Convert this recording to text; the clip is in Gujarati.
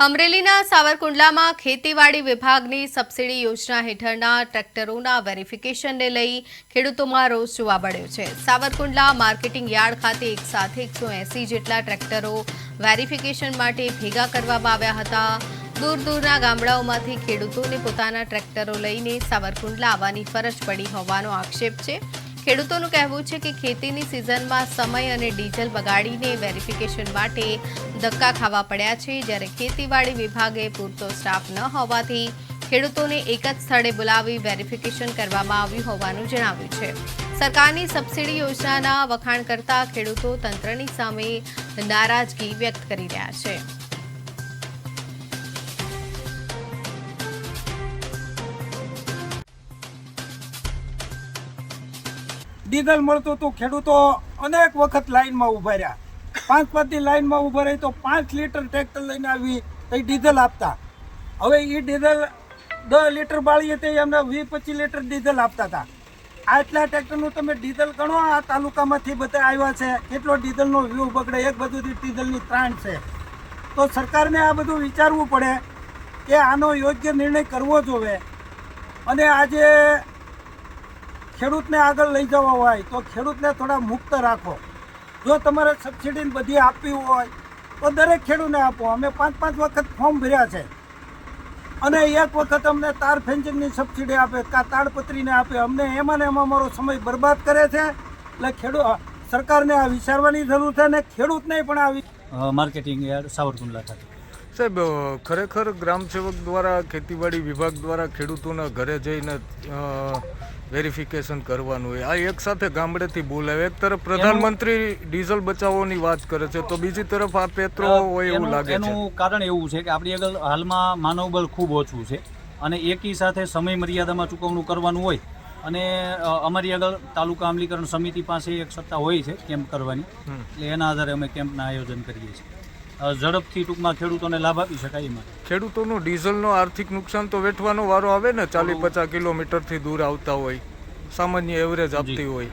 અમરેલીના સાવરકુંડલામાં ખેતીવાડી વિભાગની સબસિડી યોજના હેઠળના ટ્રેક્ટરોના વેરિફિકેશનને લઈ ખેડૂતોમાં રોષ જોવા મળ્યો છે। સાવરકુંડલા માર્કેટિંગ યાર્ડ ખાતે એક સાથે 180 જેટલા ટ્રેક્ટરો વેરિફિકેશન માટે ભેગા કરવામાં આવ્યા હતા। દૂરના ગામડાઓમાંથી ખેડૂતોને પોતાના ટ્રેક્ટરો લઈને સાવરકુંડલા આવવાની ફરજ પડી હોવાનો આક્ષેપ છે। ખેડૂતોનું કહેવું છે કે ખેતીની સિઝનમાં સમય અને ડીઝલ બગાડીને વેરિફિકેશન માટે ધક્કા ખાવા પડ્યા છે, જ્યારે ખેતીવાડી વિભાગે પૂરતો સ્ટાફ ન હોવાથી ખેડૂતોને એક જ સ્થળે બોલાવી વેરિફિકેશન કરવામાં આવ્યું હોવાનું જણાવ્યું છે। સરકારની સબસિડી યોજનાના વખાણ કરતા ખેડૂતો તંત્રની સામે નારાજગી વ્યક્ત કરી રહ્યા છે। ડીઝલ મળતું હતું, ખેડૂતો અનેક વખત લાઈનમાં ઊભા રહ્યા। 5 લાઈનમાં ઊભા રહી તો 5 લીટર ટ્રેક્ટર લઈને આવી તો ડીઝલ આપતા। હવે એ ડીઝલ 10 લીટર બાળીએ તો અમને 20-25 લીટર ડીઝલ આપતા હતા। આટલા ટ્રેક્ટરનું તમે ડીઝલ ગણો, આ તાલુકામાંથી બધા આવ્યા છે, કેટલો ડીઝલનો વ્યૂ બગડે। એક બધું ડીઝલની ત્રાણ છે, તો સરકારને આ બધું વિચારવું પડે કે આનો યોગ્ય નિર્ણય કરવો જોઈએ। અને આજે ખેડૂતને આગળ લઈ જવા હોય તો ખેડૂતને થોડા મુક્ત રાખો। જો તમારે સબસિડી બધી આપવી હોય તો દરેક ખેડૂતને આપો। અમે 5 વખત ફોર્મ ભર્યા છે અને એક વખત અમને તાર ફેન્સિંગની સબસિડી આપે, તાડપત્રીને આપે, અમને એમાં ને એમાં અમારો સમય બરબાદ કરે છે। એટલે સરકારને આ વિચારવાની જરૂર છે અને ખેડૂતને પણ આ માર્કેટિંગ યાર્ડ સાવરકુંડલા ખાતે સાહેબ, ખરેખર ગ્રામસેવક દ્વારા ખેતીવાડી વિભાગ દ્વારા ખેડૂતોના ઘરે જઈને વેરિફિકેશન કરવાનું હોય, આ એક સાથે ગામડેથી બોલાવે। એક તરફ પ્રધાનમંત્રી ડીઝલ બચાવવાની વાત કરે છે તો બીજી તરફ આ પેટ્રો હોય એવું લાગે છે। એનું કારણ એવું છે કે આપણી આગળ હાલમાં માનવબળ ખૂબ ઓછું છે અને એકી સાથે સમય મર્યાદામાં ચૂકવણું કરવાનું હોય અને અમારી આગળ તાલુકા અમલીકરણ સમિતિ પાસે એક સત્તા હોય છે કેમ્પ કરવાની, એટલે એના આધારે અમે કેમ્પના આયોજન કરીએ છીએ। ઝડપથી ટૂંકમાં ખેડૂતોને લાભ આપી શકાય એમાં ખેડૂતોનું ડીઝલનો આર્થિક નુકસાન તો વેઠવાનો વારો આવે ને। 40-50 કિલોમીટરથી દૂર આવતા હોય, સામાન્ય એવરેજ આપતી હોય।